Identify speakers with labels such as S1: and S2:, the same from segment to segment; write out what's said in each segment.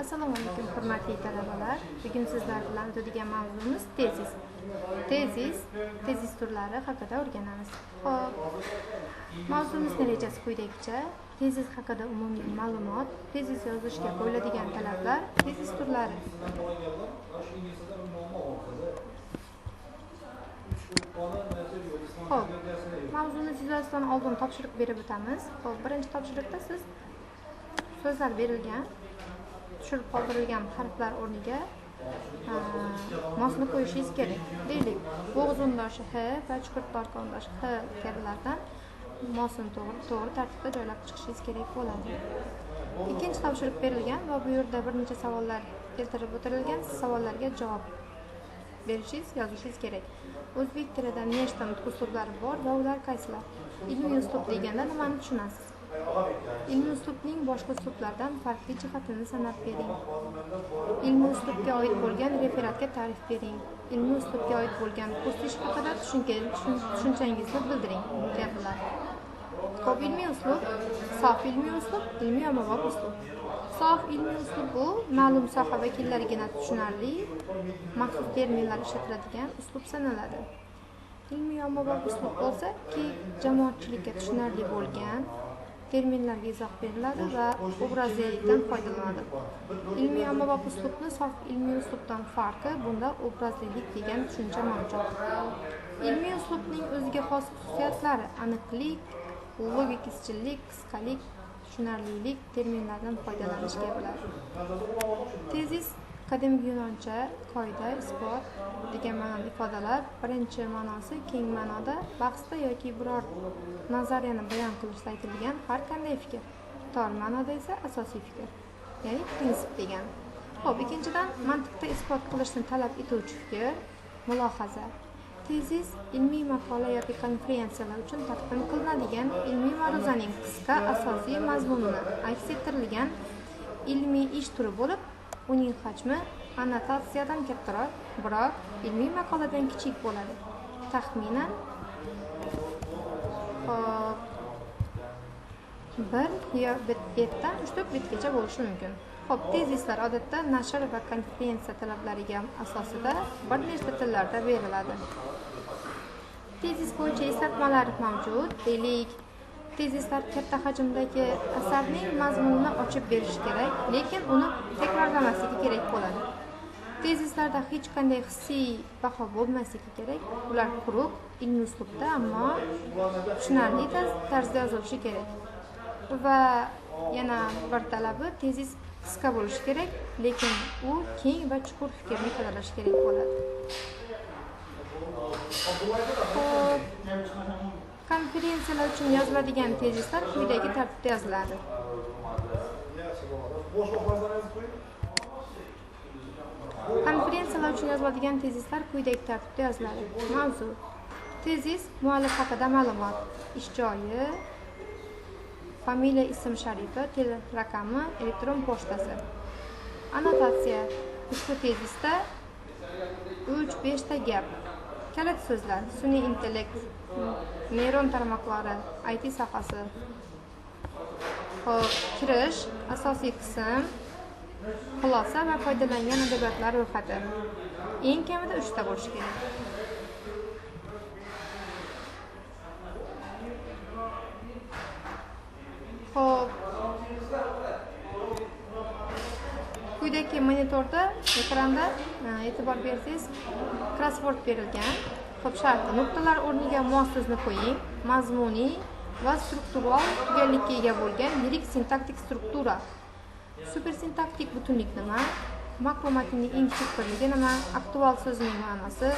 S1: Assalomu alaykum hurmatli talabalar. Bugun sizlar bilan o'tadigan mavzumiz tezis. Tezis turlari haqida o'rganamiz. Xo'p, mavzumizning rejasi quyidagicha: tezis haqida umumiy ma'lumot, tezis yozishga qo'yiladigan talablar, tezis turlari. Xo'p, mavzuni yuzasidan oldin topshiriq berib o'tamiz. Xo'p, birinchi topshiriqda siz so'zlar berilgan, tushirib qoldirilgan harflar o'rniga mosni qo'yishingiz kerak. Deylik, bo'g'iz o'ndoshi h va chuqurtoq o'ndoshi h kabilardan mosni to'g'ri tartibda joylab chiqishingiz kerak bo'ladi. Ikkinchi topshiriq berilgan va bu yerda bir necha savollar keltirib o'tirilgan. Savollarga javob berishingiz, yozishingiz kerak. O'zbek tilida nechta nutq uslublari bor va ular qaysilar? Ilmiy uslub deganda nimani tushunasiz? Ilmiy uslubning boshqa uslublardan farqli jihatini sanab bering. Ilmiy uslubga oid bo'lgan referatga ta'rif bering. Ilmiy uslubga oid bo'lgan kursish haqida tushunchangizni bildiring kabilar. Ko'p ilmiy uslub, sof ilmiy uslub, ilmiy ommabop uslub. Sof ilmiy uslub bu ma'lum soha vakillarigina tushunarli maxsus terminlar ishlatiladigan uslub sanaladi. Ilmiy ommabop uslub bo'lsa ki jamoatchilikka tushunarli bo'lgan terminlarga izoh beriladi va obrazlilikdan foydalanadi. Ilmiy ommabop uslubni sof ilmiy uslubdan farqi bunda obrazlilik degan tushuncha mavjud. Ilmiy uslubning o'ziga xos xususiyatlari aniqlik, logik izchillik, qisqalik, tushunarlilik, terminlardan foydalanish kabilar. Tezis qadimgi yunoncha qoida, isbot degan ma'noda ifodalar. Birinchi ma'nosi keng ma'noda bahsda yoki biror nazariyani bayon qilishda aytilgan har qanday fikr. Tor ma'noda esa asosiy fikr, ya'ni prinsip degan. Xo'p, ikkinchidan mantiqda isbot qilishni talab etuvchi fikr, mulohaza. Tezis ilmiy maqola yoki konferensiyalar uchun taqdim qilinadigan ilmiy ma'ruzaning qisqa asosiy mazmunini aks ettirilgan ilmiy ish turi bo'lib, uning hajmi annotatsiyadan kattaroq, biroq ilmiy maqoladan kichik bo'ladi. Taxminan 1 betdan 3-4 betgacha bo'lishi mumkin. Xo'p, tezislar odatda nashr va konferensiya talablariga asosida bir nechta tillarda beriladi. Tezis bo'yicha eslatmalar mavjud. Deylik, tezislar katta hajmdagi asarning mazmunini ochib berishi kerak, lekin uni takrorlamasligi kerak bo'ladi. Tezislarda hech qanday hissiy baho bo'lmasligi kerak. Ular quruq, ilmiy uslubda, ammo tushunarli tarzda yozilishi kerak. Va yana bir talabi, tezis qisqa bo'lishi kerak, lekin u keng va chuqur fikrni ifodalashi kerak bo'ladi. Konferensiyalar uchun yoziladigan tezislar quyidagi tartibda yoziladi. Konferensiyalar uchun yoziladigan tezislar quyidagi tartibda yoziladi. Mavzu: tezis, muallif haqida ma'lumot, ish joyi, familiya, ism sharifi, telefon raqami, elektron pochtasi. Annotatsiya: ushbu tezisda 3-5 ta gap. Kalit so'zlar: sun'iy intellekt, neyron tarmoqlari, IT sohasi. Kirish, asosiy qism, xulosa va foydalangan adabiyotlar ro'yxati. Eng kamida 3 ta bo'lishi kerak. Xo'p, quyidagi monitorda, ekranda e'tibor bersangiz, crossword berilgan. Xo'p, sharti nuqtalar o'rniga mos so'zni qo'ying. Mazmuniy va struktural tugallikka ega bo'lgan yirik sintaktik struktura. Supersintaktik butunlik nima? Makromatnning eng kichik birligi nima? Aktual so'zining ma'nosi.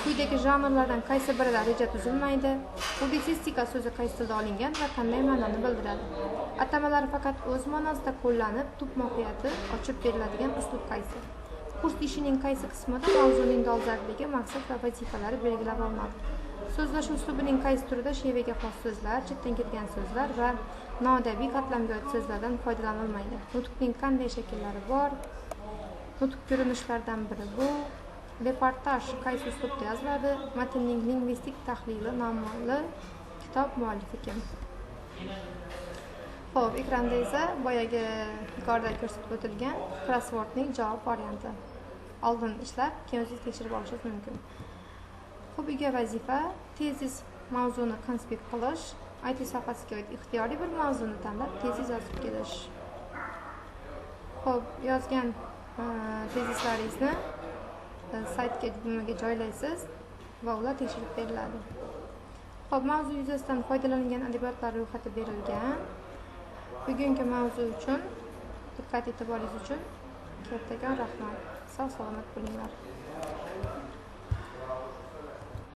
S1: Quyidagi janrlardan qaysi birida reja tuzilmaydi? Publitsistika so'zi qaysi tilda olingan va qanday ma'noni bildiradi? Atamalar faqat o'z ma'nosida qo'llanib, tub mohiyati ochib beriladigan uslub qaysi? Kurs ishining qaysi qismida mavzuning dolzarbligi, maqsad va vazifalari belgilab olinadi? So'zlash uslubining qaysi turida shevaga xos so'zlar, chetdan kelgan so'zlar va noodatiy qatlamga oid so'zlardan foydalanilmaydi? Nutqning qanday shakllari bor? Nutq ko'rinishlaridan biri bu. Reportaj qaysi uslubda yoziladi? Matnning lingvistik tahlili nomli kitob muallifi kim? Xo'p, ekranda esa boyagi yuqorida ko'rsatib o'tilgan crosswordning javob varianti. Oldin ishlab, keyin o'zingiz tekshirib olishingiz mumkin. Xo'p, uyga vazifa tezis mavzuni konspekt qilish, IT sohasiga oid ixtiyoriy bir mavzuni tanlab, tezis yozib kelish. Xo'p, yozgan tezislaringizni saytga joylaysiz va ular tekshirib beriladi. Xo'p, mavzu yuzasidan foydalanilgan adabiyotlar ro'yxati berilgan. Bugungi mavzu uchun diqqat e'tiboringiz uchun kattakon rahmat. Sog' salomat bo'linglar.